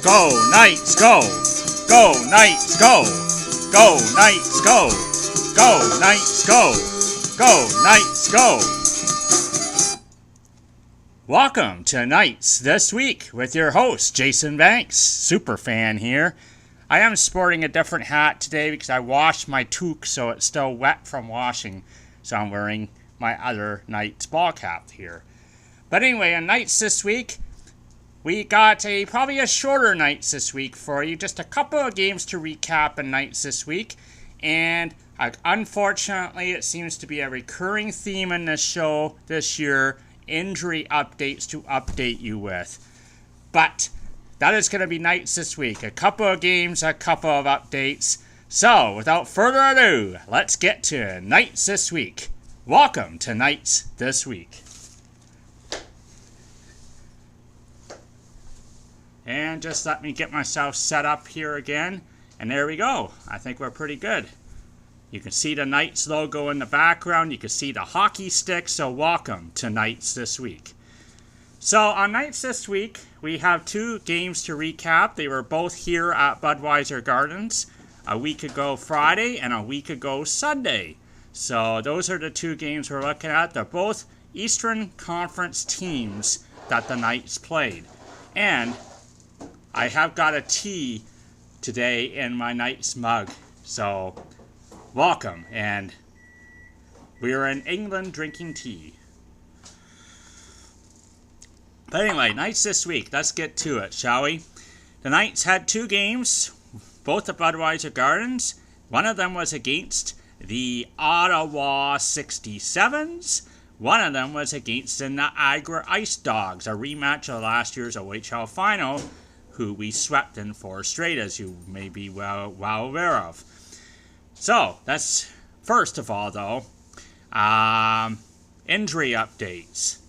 Go Knights, go! Go Knights, go! Go Knights, go! Go Knights, go! Go Knights, go! Welcome to Knights This Week with your host, Jason Banks, superfan here. I am sporting a different hat today because I washed my toque so it's still wet from washing. So I'm wearing my other Knights ball cap here. But anyway, on Knights This Week, we got probably a shorter Knights this week for you. Just a couple of games to recap in Knights this week. And unfortunately, it seems to be a recurring theme in this show this year. Injury updates to update you with. But that is going to be Knights this week. A couple of games, a couple of updates. So, without further ado, let's get to Knights this week. Welcome to Knights This Week. And just let me get myself set up here again. And there we go. I think we're pretty good. You can see the Knights logo in the background. You can see the hockey stick. So welcome to Knights This Week. So on Knights This Week, we have two games to recap. They were both here at Budweiser Gardens a week ago Friday and a week ago Sunday. So those are the two games we're looking at. They're both Eastern Conference teams that the Knights played. And I have got a tea today in my Knights mug, so welcome. And we are in England drinking tea. But anyway, Knights this week. Let's get to it, shall we? The Knights had two games, both at Budweiser Gardens. One of them was against the Ottawa 67s. One of them was against the Niagara Ice Dogs, a rematch of last year's OHL final, who we swept in 4 straight, as you may be well aware of. So, that's first of all, though, injury updates.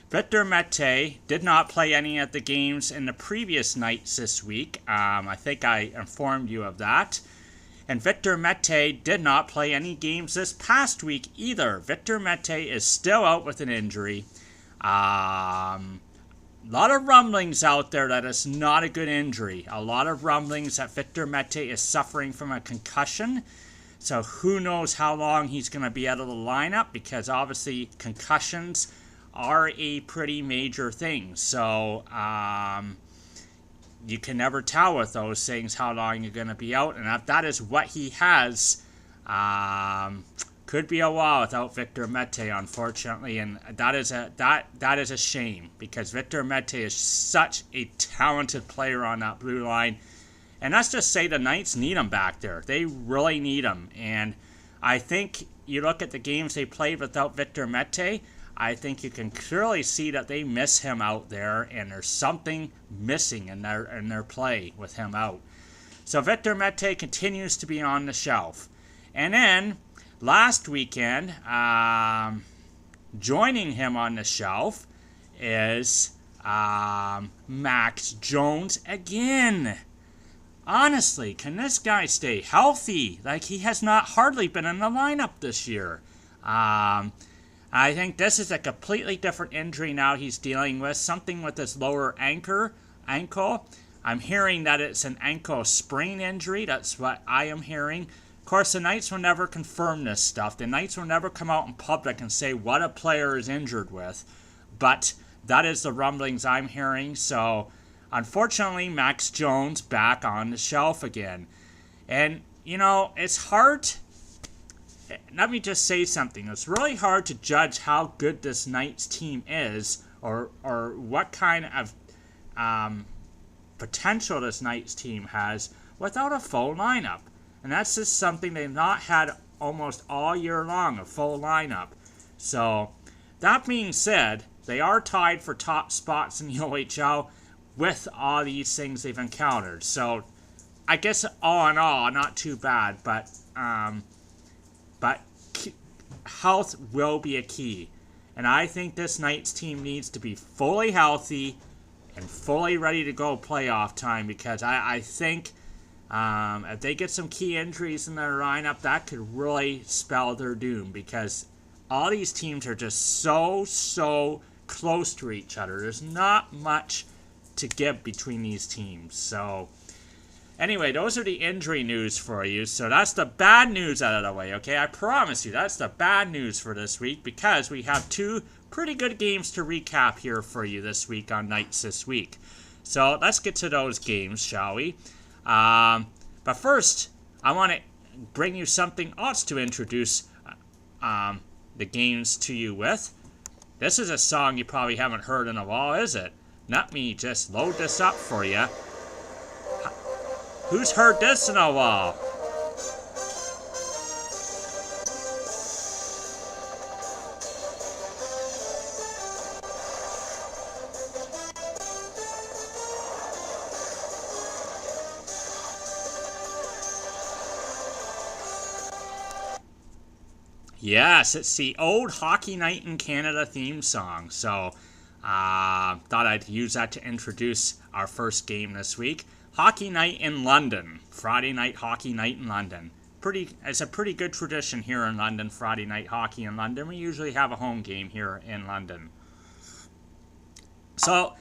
Victor Mete did not play any of the games in the previous Knights this week. I think I informed you of that. And Victor Mete did not play any games this past week either. Victor Mete is still out with an injury. A lot of rumblings out there that it's not a good injury. A lot of rumblings that Victor Mete is suffering from a concussion. So who knows how long he's going to be out of the lineup, because obviously concussions are a pretty major thing. So you can never tell with those things how long you're going to be out. And if that is what he has, could be a while without Victor Mete, unfortunately, and that is a shame, because Victor Mete is such a talented player on that blue line, and let's just say the Knights need him back there. They really need him, and I think you look at the games they played without Victor Mete, I think you can clearly see that they miss him out there, and there's something missing in their play with him out. So Victor Mete continues to be on the shelf, and then last weekend, joining him on the shelf is Max Jones again. Honestly, can this guy stay healthy? Like, he has not hardly been in the lineup this year. I think this is a completely different injury now he's dealing with, something with his lower ankle. I'm hearing that it's an ankle sprain injury. That's what I am hearing. Of course, the Knights will never confirm this stuff. The Knights will never come out in public and say what a player is injured with. But that is the rumblings I'm hearing. So, unfortunately, Max Jones back on the shelf again. And, you know, it's hard. Let me just say something. It's really hard to judge how good this Knights team is, or what kind of potential this Knights team has without a full lineup. And that's just something they've not had almost all year long, a full lineup. So, that being said, they are tied for top spots in the OHL with all these things they've encountered. So, I guess all in all, not too bad, but health will be a key. And I think this Knights team needs to be fully healthy and fully ready to go playoff time, because I think if they get some key injuries in their lineup, that could really spell their doom, because all these teams are just so close to each other. There's not much to give between these teams. So anyway, those are the injury news for you. So that's the bad news out of the way, okay? I promise you, that's the bad news for this week because we have two pretty good games to recap here for you this week on Nights this week. So let's get to those games, shall we? But first, I want to bring you something else to introduce the games to you with. This is a song you probably haven't heard in a while, is it? Let me just load this up for you. Who's heard this in a while? Yes, it's the old Hockey Night in Canada theme song. So, thought I'd use that to introduce our first game this week. Hockey Night in London. Friday night Hockey Night in London. It's a pretty good tradition here in London, Friday night hockey in London. We usually have a home game here in London. So,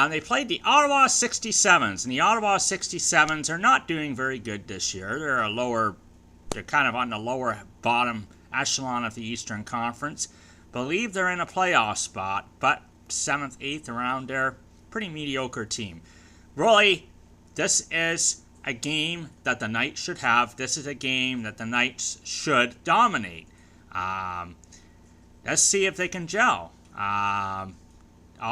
they played the Ottawa 67s, and the Ottawa 67s are not doing very good this year. They're kind of on the lower bottom echelon of the Eastern Conference. Believe they're in a playoff spot, but 7th, 8th around there. Pretty mediocre team. Really, this is a game that the Knights should have. This is a game that the Knights should dominate. Let's see if they can gel. All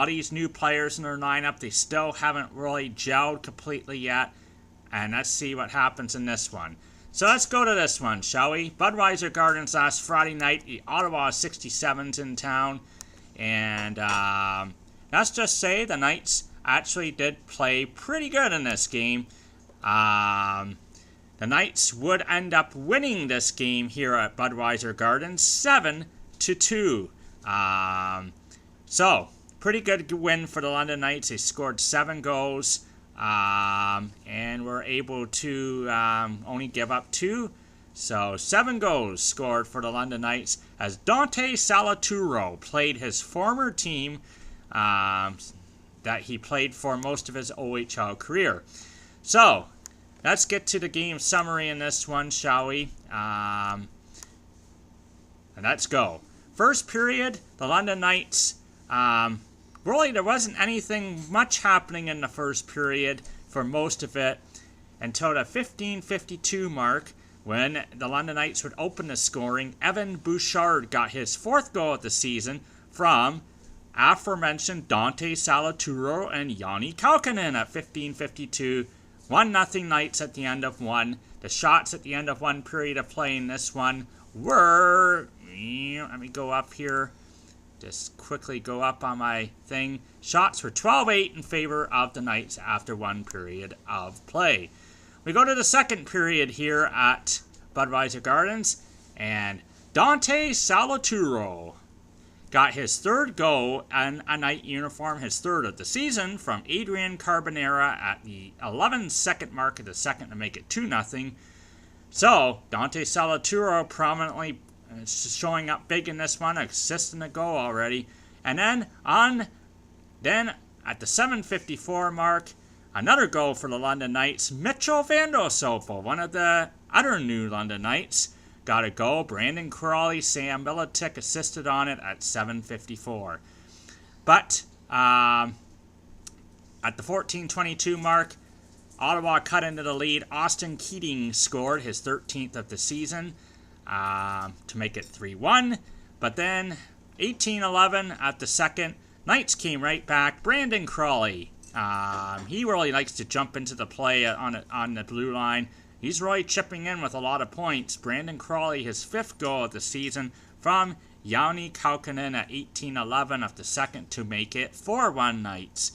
these new players in their lineup, they still haven't really gelled completely yet. And let's see what happens in this one. So let's go to this one, shall we? Budweiser Gardens last Friday night. The Ottawa 67's in town. And let's just say the Knights actually did play pretty good in this game. The Knights would end up winning this game here at Budweiser Gardens 7-2. So, pretty good win for the London Knights. They scored 7 goals. And were able to only give up 2. So 7 goals scored for the London Knights as Dante Salaturo played his former team that he played for most of his OHL career. So let's get to the game summary in this one, shall we? And let's go. First period, the London Knights... really, there wasn't anything much happening in the first period for most of it until the 15:52 mark when the London Knights would open the scoring. Evan Bouchard got his 4th goal of the season from aforementioned Dante Salaturo and Jani Kaukonen at 15:52. 1-0 Knights at the end of one. The shots at the end of one period of play in this one were... Let me go up here. Just quickly go up on my thing. Shots were 12-8 in favor of the Knights after one period of play. We go to the second period here at Budweiser Gardens, and Dante Salaturo got his 3rd goal in a Knight uniform, his 3rd of the season, from Adrian Carbonera at the 11-second mark of the second to make it 2-0. So, Dante Salaturo prominently showing up big in this one, assisting a goal already. And then at the 7:54 mark, another goal for the London Knights. Mitchell Van Dossopel, one of the other new London Knights, got a goal. Brandon Crawley, Sam Militic assisted on it at 7:54. But at the 14:22 mark, Ottawa cut into the lead. Austin Keating scored his 13th of the season to make it 3-1. But then 18-11 at the second, Knights came right back. Brandon Crawley, he really likes to jump into the play on the blue line. He's really chipping in with a lot of points. Brandon Crawley, his 5th goal of the season from Jani Kaukonen at 18-11 of the second to make it 4-1 Knights.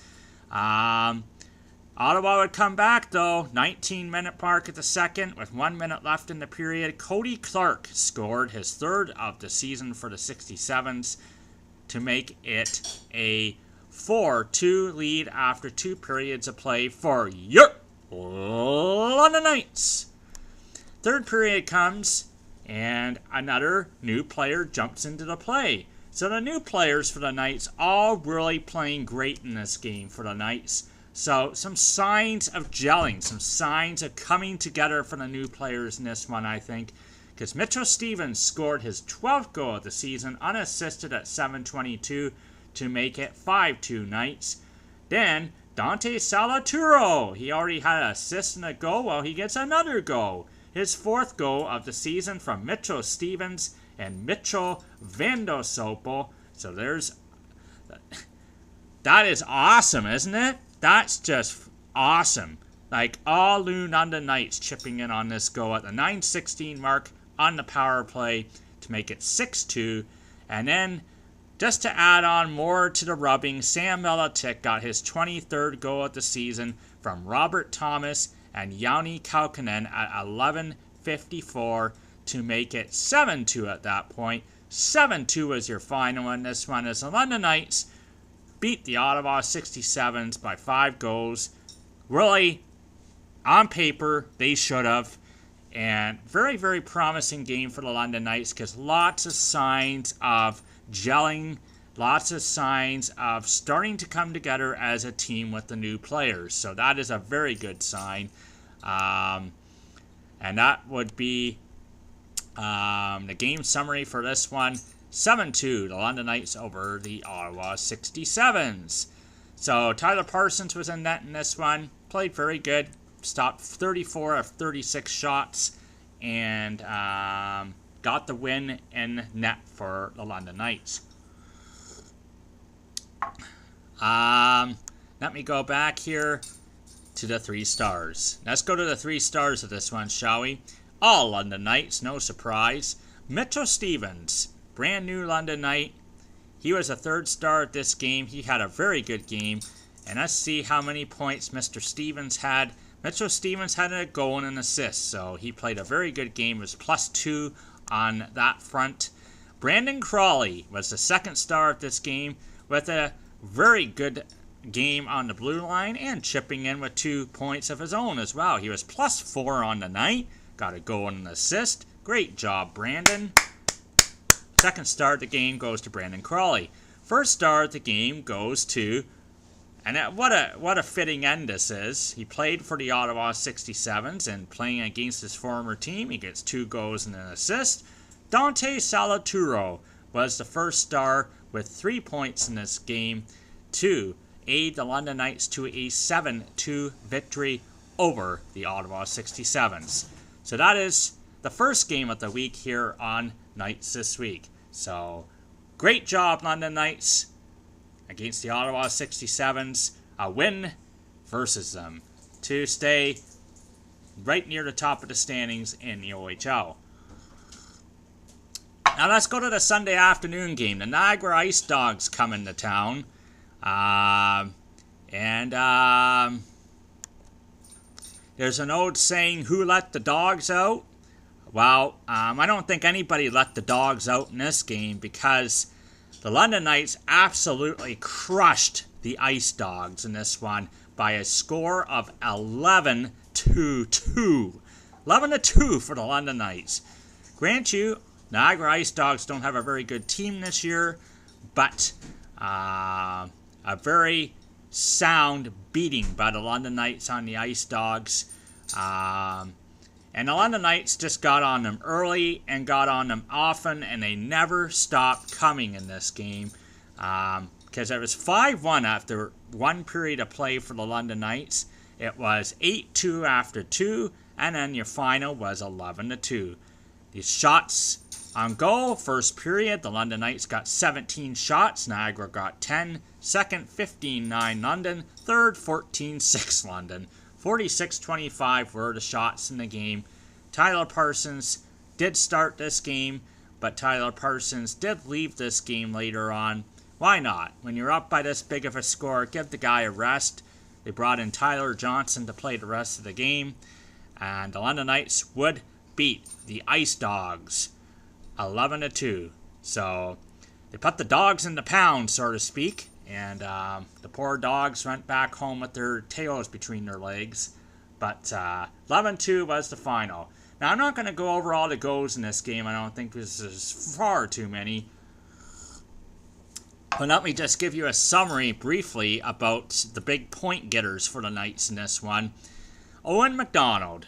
Ottawa would come back, though. 19-minute mark at the second, with 1 minute left in the period. Cody Clark scored his 3rd of the season for the 67s to make it a 4-2 lead after 2 periods of play for your London Knights. Third period comes, and another new player jumps into the play. So the new players for the Knights all really playing great in this game for the Knights. So some signs of gelling, some signs of coming together for the new players in this one, I think. Because Mitchell Stephens scored his 12th goal of the season unassisted at 7:22 to make it 5-2 Knights. Then Dante Salaturo, he already had an assist and a goal. Well, he gets another goal. His 4th goal of the season from Mitchell Stephens and Mitchell Vandosopo. So that is awesome, isn't it? That's just awesome. Like, all New London Knights chipping in on this goal at the 9:16 mark on the power play to make it 6-2. And then, just to add on more to the rubbing, Sam Miletic got his 23rd goal of the season from Robert Thomas and Joni Kaukonen at 11:54 to make it 7-2 at that point. 7-2 was your final in this one as the London Knights beat the Ottawa 67s by 5 goals. Really, on paper, they should have. And very, very promising game for the London Knights because lots of signs of gelling, lots of signs of starting to come together as a team with the new players. So that is a very good sign. And that would be the game summary for this one. 7-2, the London Knights over the Ottawa 67s. So Tyler Parsons was in net in this one. Played very good. Stopped 34 of 36 shots. And got the win in net for the London Knights. Let me go back here to the 3 stars. Let's go to the 3 stars of this one, shall we? All London Knights, no surprise. Mitchell Stephens, brand new London Knight. He was a 3rd star at this game. He had a very good game. And let's see how many points Mr. Stephens had. Mitchell Stephens had a goal and an assist, so he played a very good game. It was +2 on that front. Brandon Crawley was the 2nd star of this game with a very good game on the blue line and chipping in with 2 points of his own as well. He was +4 on the night. Got a goal and an assist. Great job, Brandon. 2nd star of the game goes to Brandon Crawley. 1st star of the game goes to, and what a fitting end this is. He played for the Ottawa 67s and playing against his former team. He gets 2 goals and an assist. Dante Salaturo was the 1st star with 3 points in this game to aid the London Knights to a 7-2 victory over the Ottawa 67s. So that is the first game of the week here on Knights This Week. So, great job, London Knights, against the Ottawa 67s. A win versus them to stay right near the top of the standings in the OHL. Now let's go to the Sunday afternoon game. The Niagara Ice Dogs come into town. There's an old saying, who let the dogs out? Well, I don't think anybody let the dogs out in this game because the London Knights absolutely crushed the Ice Dogs in this one by a score of 11-2. 11-2 for the London Knights. Grant you, Niagara Ice Dogs don't have a very good team this year, but a very sound beating by the London Knights on the Ice Dogs. And the London Knights just got on them early and got on them often, and they never stopped coming in this game. Because it was 5-1 after 1 period of play for the London Knights. It was 8-2 after 2, and then your final was 11-2. The shots on goal, first period, the London Knights got 17 shots. Niagara got 10. Second, 15-9 London. Third, 14-6 London. 46-25 were the shots in the game. Tyler Parsons did start this game, but Tyler Parsons did leave this game later on. Why not? When you're up by this big of a score, give the guy a rest. They brought in Tyler Johnson to play the rest of the game, and the London Knights would beat the Ice Dogs 11-2. So they put the dogs in the pound, so to speak. And the poor dogs went back home with their tails between their legs. But 11-2 was the final. Now, I'm not going to go over all the goals in this game. I don't think this is far too many. But let me just give you a summary briefly about the big point getters for the Knights in this one. Owen McDonald.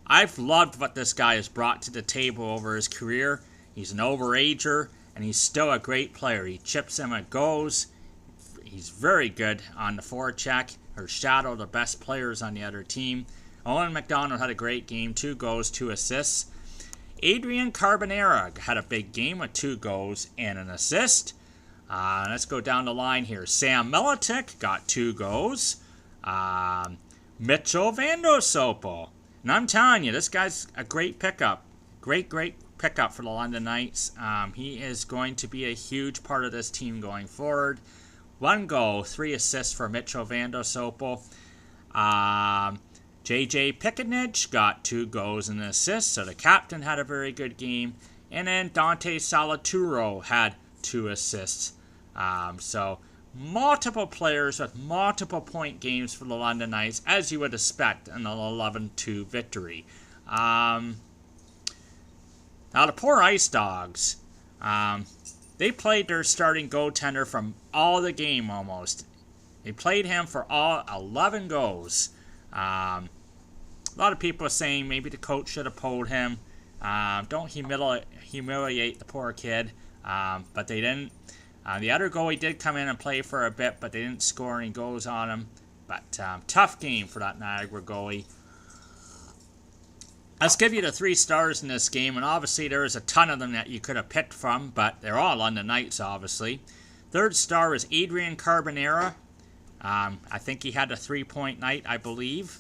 I've loved what this guy has brought to the table over his career. He's an overager, and he's still a great player. He chips in and goes. He's very good on the forecheck, or shadow the best players on the other team. Owen McDonald had a great game, 2 goals, 2 assists. Adrian Carbonera had a big game with 2 goals and an assist. Let's go down the line here. Sam Miletic got 2 goals. Mitchell Vandosopo. And I'm telling you, this guy's a great pickup. Great pickup for the London Knights. He is going to be a huge part of this team going forward. 1 goal, 3 assists for Mitchell Vandosopo. JJ Piconich got 2 goals and an assist, so the captain had a very good game. And then Dante Salaturo had 2 assists. So multiple players with multiple point games for the London Knights, as you would expect in an 11-2 victory. Now the poor Ice Dogs, they played their starting goaltender from all the game almost. They played him for all 11 goals. A lot of people are saying maybe the coach should have pulled him. Don't humiliate the poor kid, but they didn't. The other goalie did come in and play for a bit, but they didn't score any goals on him. But tough game for that Niagara goalie. Let's give you the 3 stars in this game, and obviously there is a ton of them that you could have picked from, but they're all on the Knights, obviously. 3rd star is Adrian Carbonera. I think he had a 3-point night, I believe.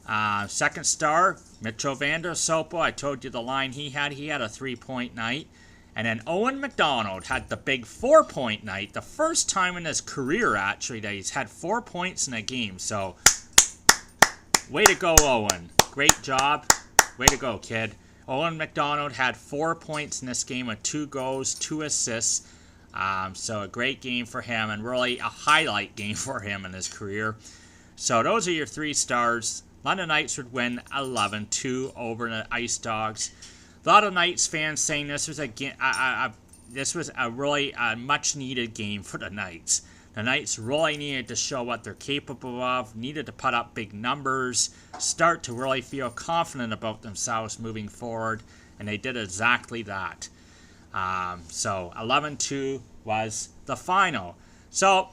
2nd star, Mitchell Vandosopo. I told you the line he had. He had a 3-point night. And then Owen McDonald had the big 4-point night. The first time in his career, actually, that he's had 4 points in a game. So, way to go, Owen. Great job. Way to go, kid. Owen McDonald had 4 points in this game with 2 goals, 2 assists. So, a great game for him, and really a highlight game for him in his career. So, those are your 3 stars. London Knights would win 11-2 over the Ice Dogs. A lot of Knights fans saying this was a really much needed game for the Knights. The Knights really needed to show what they're capable of, needed to put up big numbers, start to really feel confident about themselves moving forward, and they did exactly that. So 11-2 was the final. So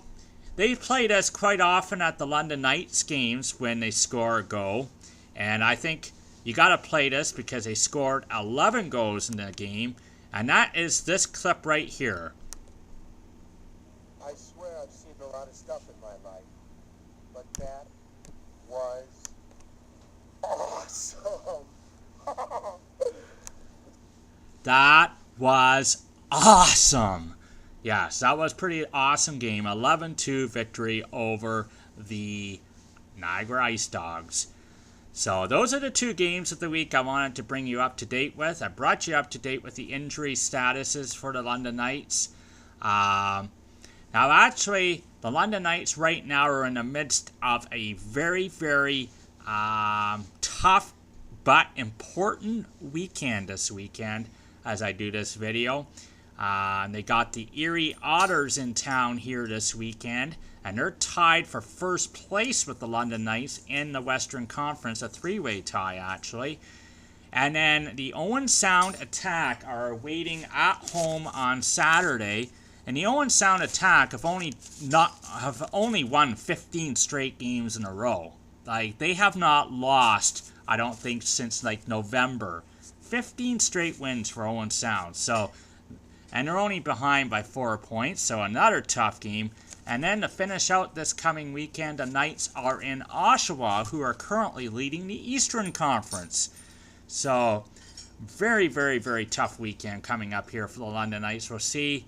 they've played us quite often at the London Knights games when they score a goal, and I think you got to play this because they scored 11 goals in the game, and that is this clip right here. I swear I've seen a lot of stuff in my life, but that was awesome. That was awesome. Yes, that was pretty awesome game. 11-2 victory over the Niagara Ice Dogs. So those are the 2 games of the week I wanted to bring you up to date with. I brought you up to date with the injury statuses for the London Knights. Now actually, the London Knights right now are in the midst of a very, very tough but important weekend this weekend as I do this video. They got the Erie Otters in town here this weekend, and they're tied for first place with the London Knights in the Western Conference, a 3-way tie actually. And then the Owen Sound Attack are waiting at home on Saturday, and the Owen Sound Attack have only won 15 straight games in a row. Like, they have not lost, I don't think, since like November. 15 straight wins for Owen Sound. So, and they're only behind by 4 points, so another tough game. And then to finish out this coming weekend, the Knights are in Oshawa, who are currently leading the Eastern Conference. So, very, very, very tough weekend coming up here for the London Knights. We'll see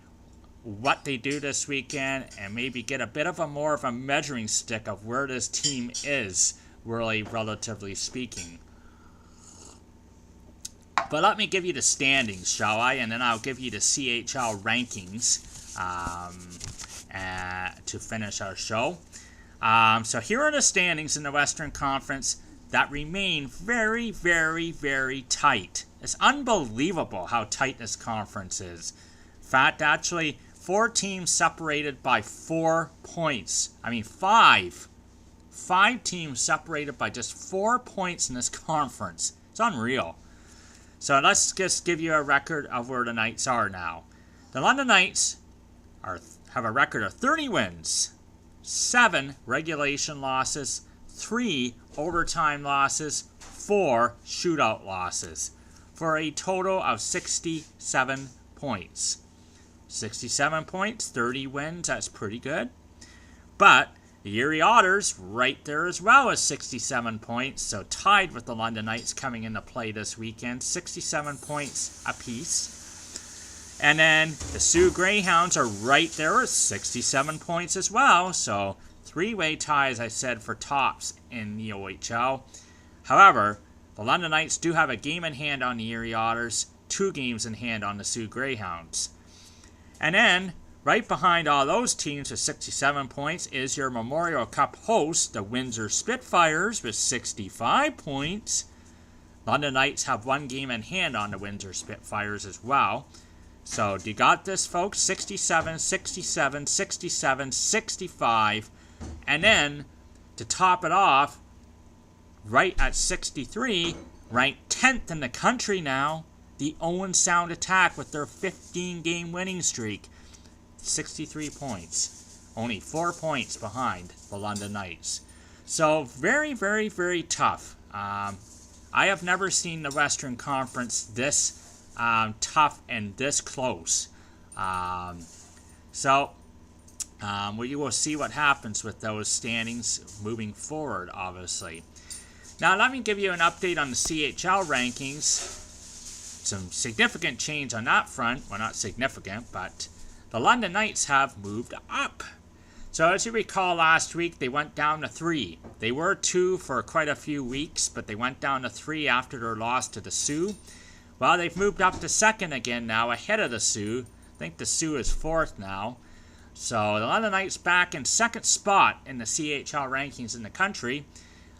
what they do this weekend and maybe get a bit of a more of a measuring stick of where this team is, really, relatively speaking. But let me give you the standings, shall I? And then I'll give you the CHL rankings to finish our show. So here are the standings in the Western Conference that remain very, very, very tight. It's unbelievable how tight this conference is. In fact, actually, 4 teams separated by 4 points. I mean, 5 teams separated by just 4 points in this conference. It's unreal. So let's just give you a record of where the Knights are now. The London Knights have a record of 30 wins, 7 regulation losses, 3 overtime losses, 4 shootout losses, for a total of 67 points. 67 points, 30 wins, that's pretty good. But the Erie Otters right there as well as 67 points, so tied with the London Knights coming into play this weekend, 67 points apiece. And then the Soo Greyhounds are right there at 67 points as well, so 3-way tie, as I said, for tops in the OHL. However, the London Knights do have a game in hand on the Erie Otters, 2 games in hand on the Soo Greyhounds. And then, right behind all those teams with 67 points is your Memorial Cup host, the Windsor Spitfires, with 65 points. London Knights have 1 game in hand on the Windsor Spitfires as well. So, you got this, folks? 67, 67, 67, 65. And then, to top it off, right at 63, ranked 10th in the country now, the Owen Sound Attack with their 15-game winning streak. 63 points. Only 4 points behind the London Knights. So, very, very, very tough. I have never seen the Western Conference this tough and this close. We will see what happens with those standings moving forward, obviously. Now, let me give you an update on the CHL rankings. Some significant change on that front. Well, not significant, but the London Knights have moved up. So, as you recall, last week they went down to 3. They were 2 for quite a few weeks, but they went down to 3 after their loss to the Sioux. Well, they've moved up to 2nd again now, ahead of the Sioux. I think the Sioux is 4th now. So, the London Knights back in 2nd spot in the CHL rankings in the country.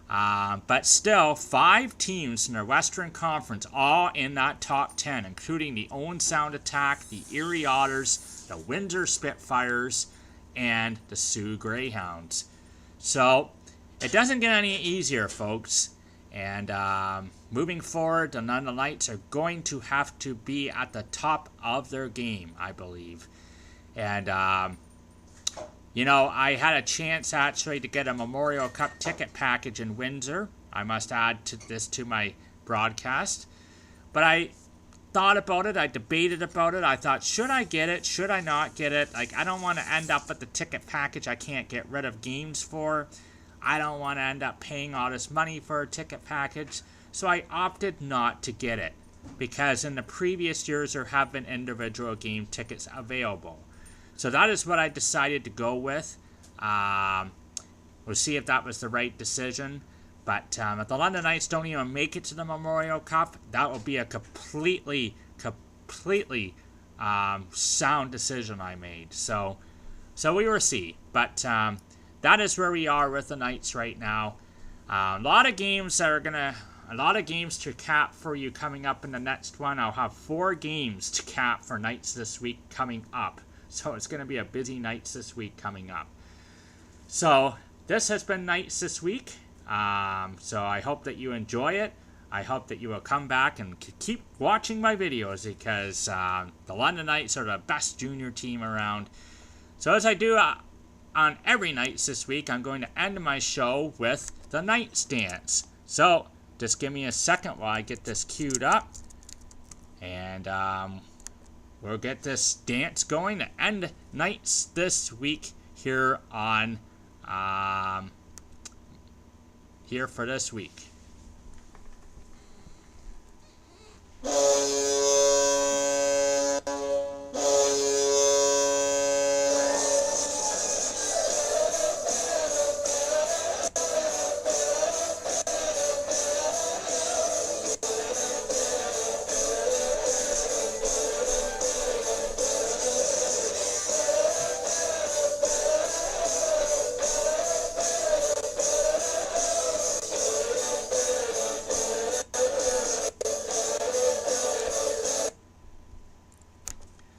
But still, 5 teams in their Western Conference, all in that top 10, including the Owen Sound Attack, the Erie Otters, the Windsor Spitfires, and the Soo Greyhounds. So, it doesn't get any easier, folks. And moving forward, the London Knights are going to have to be at the top of their game, I believe. And, I had a chance actually to get a Memorial Cup ticket package in Windsor. I must add this to my broadcast. But I thought about it. I debated about it. I thought, should I get it? Should I not get it? I don't want to end up with the ticket package I can't get rid of games for. I don't want to end up paying all this money for a ticket package. So I opted not to get it. Because in the previous years, there have been individual game tickets available. So that is what I decided to go with. We'll see if that was the right decision. But if the London Knights don't even make it to the Memorial Cup, that will be a completely sound decision I made. So we will see. But that is where we are with the Knights right now. A lot of games to cap for you coming up in the next one. I'll have 4 games to cap for Knights this week coming up. So it's going to be a busy Knights this week coming up. So this has been Knights this week. So I hope that you enjoy it. I hope that you will come back and keep watching my videos because the London Knights are the best junior team around. So as I do on every Knights this week, I'm going to end my show with the Knights dance. So just give me a second while I get this queued up. And we'll get this dance going to end Knights this week here on here for this week.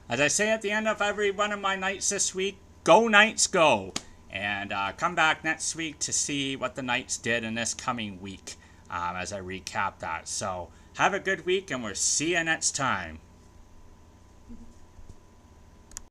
As I say at the end of every one of my nights this week, go Knights go! And come back next week to see what the Knights did in this coming week as I recap that. So have a good week, and we'll see you next time.